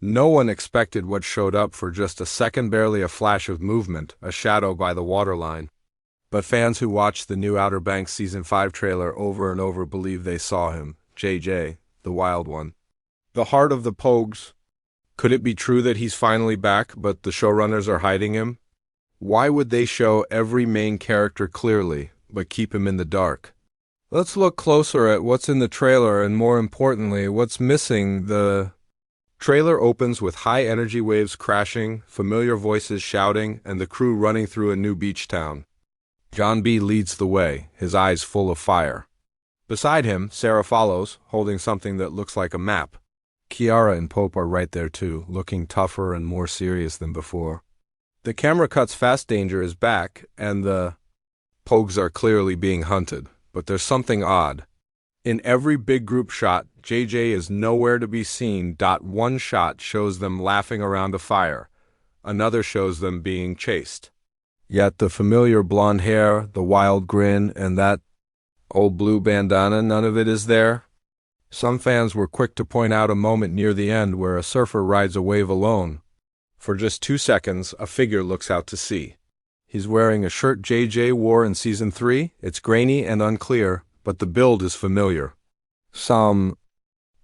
No one expected what showed up for just a second, barely a flash of movement, a shadow by the waterline. But fans who watched the new Outer Banks Season 5 trailer over and over believe they saw him, JJ, the Wild One. The heart of the Pogues. Could it be true that he's finally back, but the showrunners are hiding him? Why would they show every main character clearly, but keep him in the dark? Let's look closer at what's in the trailer and, more importantly, what's missing. The trailer opens with high energy waves crashing, familiar voices shouting, and the crew running through a new beach town. John B. leads the way, his eyes full of fire. Beside him, Sarah follows, holding something that looks like a map. Kiara and Pope are right there too, looking tougher and more serious than before. The camera cuts fast. Danger is back, and the Pogues are clearly being hunted. But there's something odd. In every big group shot, JJ is nowhere to be seen. One shot shows them laughing around a fire. Another shows them being chased. Yet the familiar blonde hair, the wild grin, and that old blue bandana, none of it is there. Some fans were quick to point out a moment near the end where a surfer rides a wave alone. For just 2 seconds, a figure looks out to sea. He's wearing a shirt JJ wore in Season 3. It's grainy and unclear, but the build is familiar. Some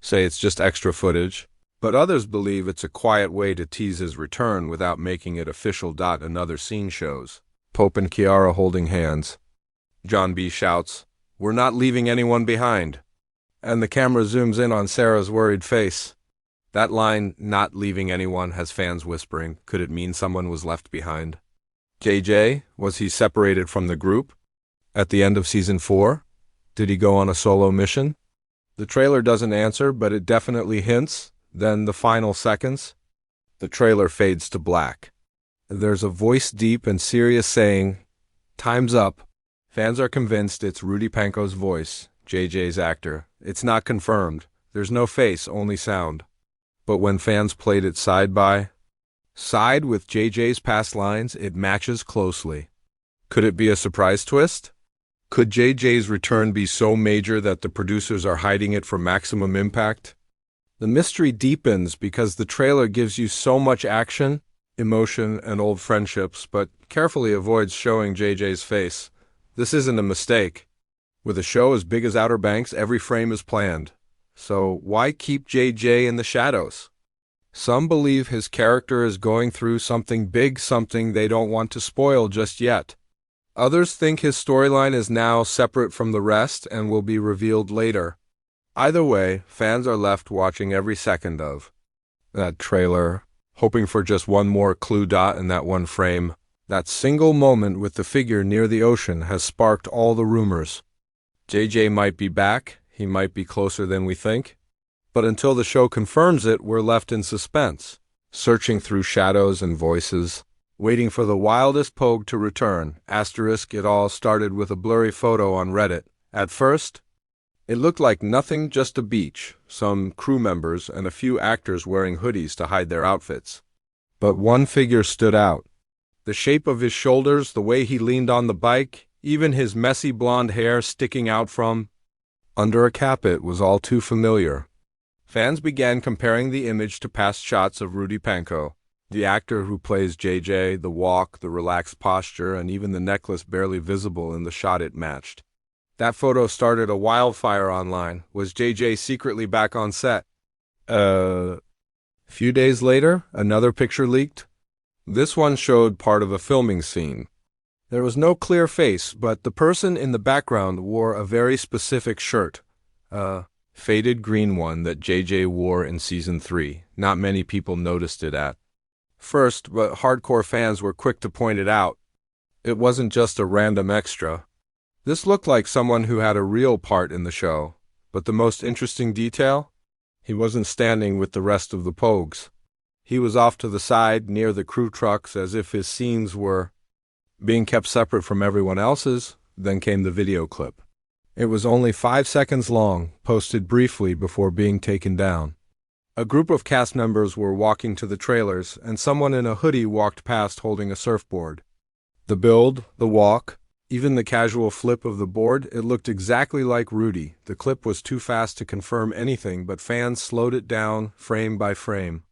say it's just extra footage, but others believe it's a quiet way to tease his return without making it official. Another scene shows Pope and Kiara holding hands. John B. shouts, "We're not leaving anyone behind." And the camera zooms in on Sarah's worried face. That line, "not leaving anyone," has fans whispering, could it mean someone was left behind? JJ, was he separated from the group? At the end of Season 4? Did he go on a solo mission? The trailer doesn't answer, but it definitely hints. Then the final seconds. The trailer fades to black. There's a voice deep and serious saying, "Time's up." Fans are convinced it's Rudy Panko's voice, JJ's actor. It's not confirmed. There's no face, only sound. But when fans played it side by side with JJ's past lines, it matches closely. Could it be a surprise twist? Could JJ's return be so major that the producers are hiding it for maximum impact? The mystery deepens because the trailer gives you so much action, emotion, and old friendships, but carefully avoids showing JJ's face. This isn't a mistake. With a show as big as Outer Banks, every frame is planned. So why keep JJ in the shadows? Some believe his character is going through something big, something they don't want to spoil just yet. Others think his storyline is now separate from the rest and will be revealed later. Either way, fans are left watching every second of that trailer, hoping for just one more clue. In that one frame, that single moment with the figure near the ocean has sparked all the rumors. JJ might be back, he might be closer than we think. But until the show confirms it, we're left in suspense, searching through shadows and voices, waiting for the wildest Pogue to return. It all started with a blurry photo on Reddit. At first, it looked like nothing, just a beach, some crew members, and a few actors wearing hoodies to hide their outfits. But one figure stood out. The shape of his shoulders, the way he leaned on the bike, even his messy blonde hair sticking out from under a cap, it was all too familiar. Fans began comparing the image to past shots of Rudy Panko, the actor who plays JJ, the walk, the relaxed posture, and even the necklace barely visible in the shot it matched. That photo started a wildfire online. Was JJ secretly back on set? A few days later, another picture leaked. This one showed part of a filming scene. There was no clear face, but the person in the background wore a very specific shirt. A faded green one that JJ wore in Season 3. Not many people noticed it at first, but hardcore fans were quick to point it out. It wasn't just a random extra. This looked like someone who had a real part in the show. But the most interesting detail? He wasn't standing with the rest of the Pogues. He was off to the side, near the crew trucks, as if his scenes were being kept separate from everyone else's. Then came the video clip. It was only 5 seconds long, posted briefly before being taken down. A group of cast members were walking to the trailers, and someone in a hoodie walked past holding a surfboard. The build, the walk, even the casual flip of the board, it looked exactly like Rudy. The clip was too fast to confirm anything, but fans slowed it down frame by frame.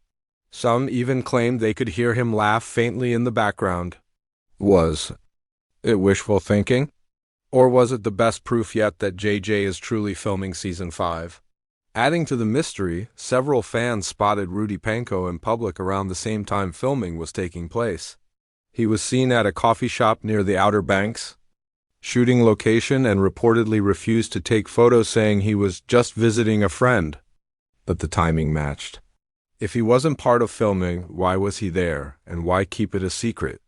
Some even claimed they could hear him laugh faintly in the background. Was it wishful thinking? Or was it the best proof yet that JJ is truly filming season 5? Adding to the mystery, several fans spotted Rudy Panko in public around the same time filming was taking place. He was seen at a coffee shop near the Outer Banks shooting location and reportedly refused to take photos, saying he was just visiting a friend. But the timing matched. If he wasn't part of filming, why was he there, and why keep it a secret?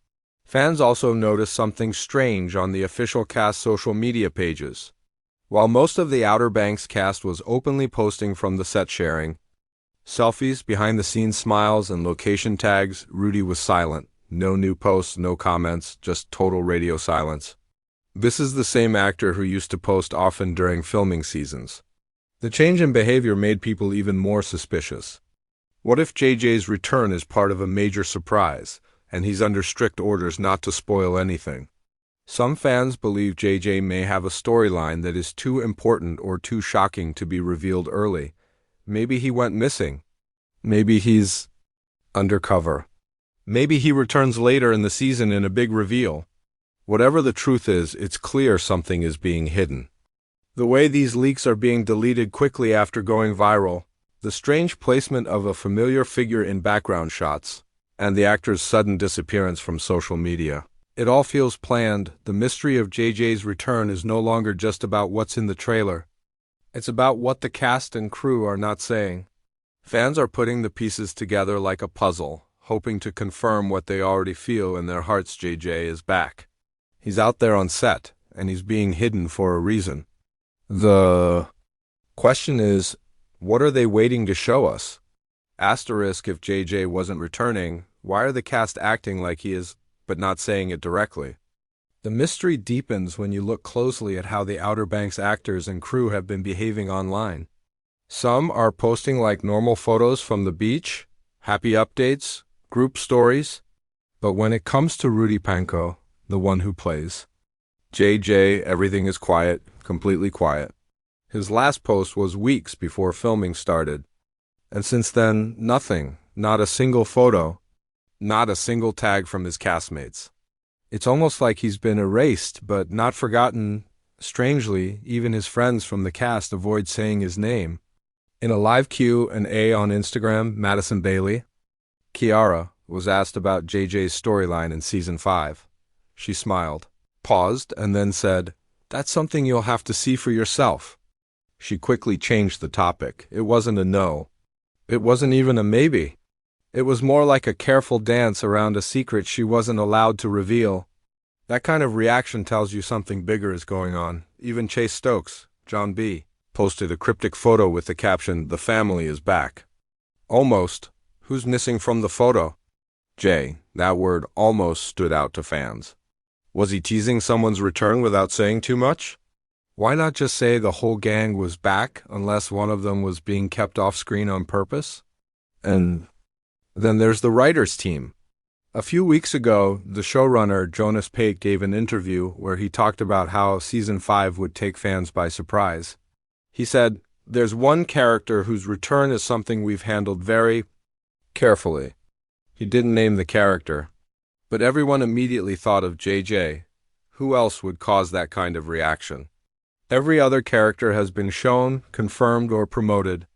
Fans also noticed something strange on the official cast social media pages. While most of the Outer Banks cast was openly posting from the set, sharing selfies, behind-the-scenes smiles, and location tags, Rudy was silent. No new posts, no comments, just total radio silence. This is the same actor who used to post often during filming seasons. The change in behavior made people even more suspicious. What if JJ's return is part of a major surprise, and he's under strict orders not to spoil anything? Some fans believe JJ may have a storyline that is too important or too shocking to be revealed early. Maybe he went missing. Maybe he's undercover. Maybe he returns later in the season in a big reveal. Whatever the truth is, it's clear something is being hidden. The way these leaks are being deleted quickly after going viral, the strange placement of a familiar figure in background shots, and the actor's sudden disappearance from social media. It all feels planned. The mystery of JJ's return is no longer just about what's in the trailer. It's about what the cast and crew are not saying. Fans are putting the pieces together like a puzzle, hoping to confirm what they already feel in their hearts. JJ is back. He's out there on set, and he's being hidden for a reason. The question is, what are they waiting to show us? Asterisk, if JJ wasn't returning, why are the cast acting like he is, but not saying it directly? The mystery deepens when you look closely at how the Outer Banks actors and crew have been behaving online. Some are posting like normal photos from the beach, happy updates, group stories. But when it comes to Rudy Panko, the one who plays JJ, everything is quiet, completely quiet. His last post was weeks before filming started. And since then, nothing, not a single photo, not a single tag from his castmates. It's almost like he's been erased, but not forgotten. Strangely, even his friends from the cast avoid saying his name. In a live Q&A on Instagram, Madison Bailey, Kiara, was asked about JJ's storyline in season 5. She smiled, paused, and then said, "That's something you'll have to see for yourself." She quickly changed the topic. It wasn't a no. It wasn't even a maybe. It was more like a careful dance around a secret she wasn't allowed to reveal. That kind of reaction tells you something bigger is going on. Even Chase Stokes, John B., posted a cryptic photo with the caption, "The family is back." Almost. Who's missing from the photo? Jay. That word almost stood out to fans. Was he teasing someone's return without saying too much? Why not just say the whole gang was back, unless one of them was being kept off screen on purpose? And then there's the writers' team. A few weeks ago, the showrunner Jonas Pate gave an interview where he talked about how season 5 would take fans by surprise. He said, "There's one character whose return is something we've handled very carefully." He didn't name the character, but everyone immediately thought of JJ. Who else would cause that kind of reaction? Every other character has been shown, confirmed, or promoted.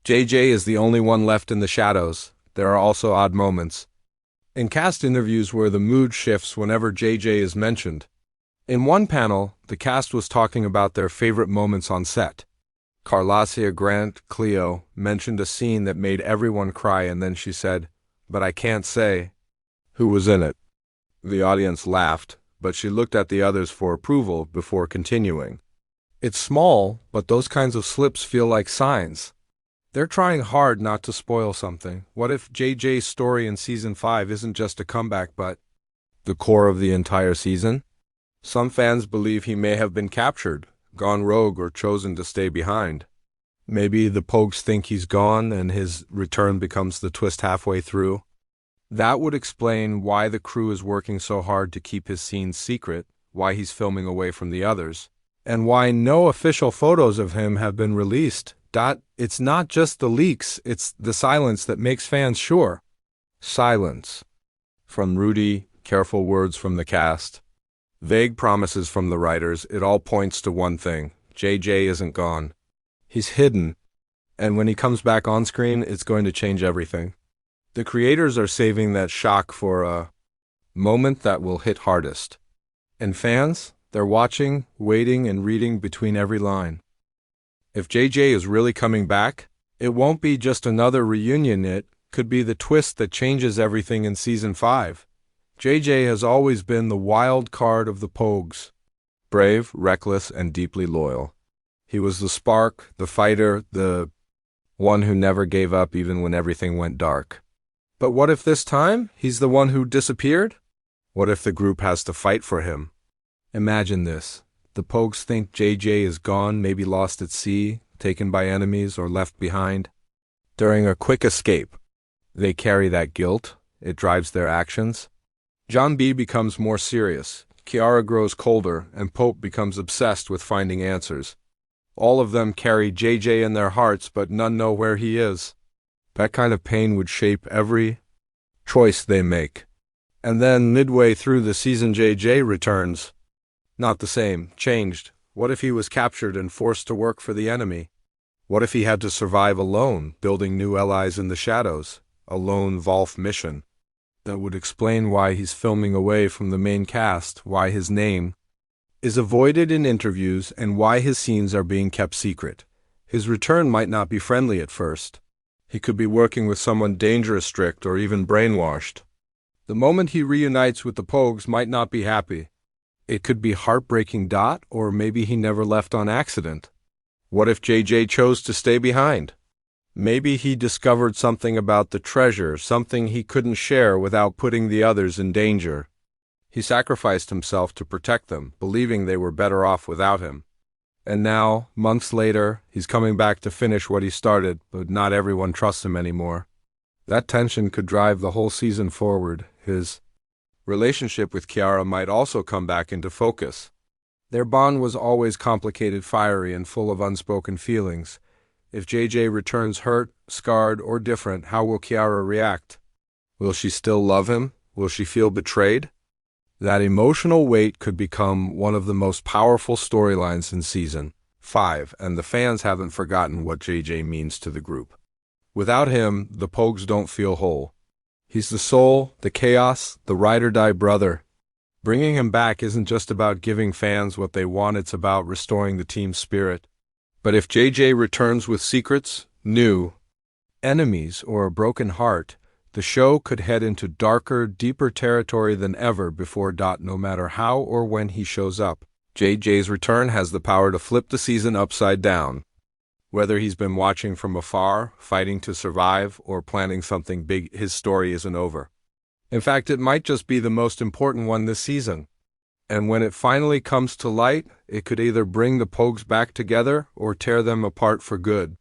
JJ is the only one left in the shadows. There are also odd moments in cast interviews where the mood shifts whenever JJ is mentioned. In one panel, the cast was talking about their favorite moments on set. Carlacia Grant, Cleo, mentioned a scene that made everyone cry, and then she said, "But I can't say who was in it." The audience laughed, but she looked at the others for approval before continuing. It's small, but those kinds of slips feel like signs. They're trying hard not to spoil something. What if JJ's story in season 5 isn't just a comeback, but the core of the entire season? Some fans believe he may have been captured, gone rogue, or chosen to stay behind. Maybe the Pogues think he's gone and his return becomes the twist halfway through. That would explain why the crew is working so hard to keep his scenes secret, why he's filming away from the others, and why no official photos of him have been released. It's not just the leaks, it's the silence that makes fans sure. Silence. From Rudy, careful words from the cast. Vague promises from the writers, it all points to one thing. JJ isn't gone. He's hidden, and when he comes back on screen, it's going to change everything. The creators are saving that shock for a moment that will hit hardest. And fans, they're watching, waiting, and reading between every line. If JJ is really coming back, it won't be just another reunion, it could be the twist that changes everything in Season 5. JJ has always been the wild card of the Pogues. Brave, reckless, and deeply loyal. He was the spark, the fighter, the one who never gave up even when everything went dark. But what if this time he's the one who disappeared? What if the group has to fight for him? Imagine this. The Pogues think JJ is gone, maybe lost at sea, taken by enemies, or left behind. During a quick escape, they carry that guilt. It drives their actions. John B. becomes more serious. Kiara grows colder, and Pope becomes obsessed with finding answers. All of them carry JJ in their hearts, but none know where he is. That kind of pain would shape every choice they make. And then, midway through the season, JJ returns. Not the same, changed. What if he was captured and forced to work for the enemy? What if he had to survive alone, building new allies in the shadows? A lone Volf mission. That would explain why he's filming away from the main cast, why his name is avoided in interviews, and why his scenes are being kept secret. His return might not be friendly at first. He could be working with someone dangerous, strict, or even brainwashed. The moment he reunites with the Pogues might not be happy. It could be heartbreaking, or maybe he never left on accident. What if JJ chose to stay behind? Maybe he discovered something about the treasure, something he couldn't share without putting the others in danger. He sacrificed himself to protect them, believing they were better off without him. And now, months later, he's coming back to finish what he started, but not everyone trusts him anymore. That tension could drive the whole season forward. His relationship with Kiara might also come back into focus. Their bond was always complicated, fiery, and full of unspoken feelings. If JJ returns hurt, scarred, or different, how will Kiara react? Will she still love him? Will she feel betrayed? That emotional weight could become one of the most powerful storylines in Season 5, and the fans haven't forgotten what JJ means to the group. Without him, the Pogues don't feel whole. He's the soul, the chaos, the ride-or-die brother. Bringing him back isn't just about giving fans what they want, it's about restoring the team's spirit. But if JJ returns with secrets, new enemies, or a broken heart, the show could head into darker, deeper territory than ever before. No matter how or when he shows up, JJ's return has the power to flip the season upside down. Whether he's been watching from afar, fighting to survive, or planning something big, his story isn't over. In fact, it might just be the most important one this season. And when it finally comes to light, it could either bring the Pogues back together or tear them apart for good.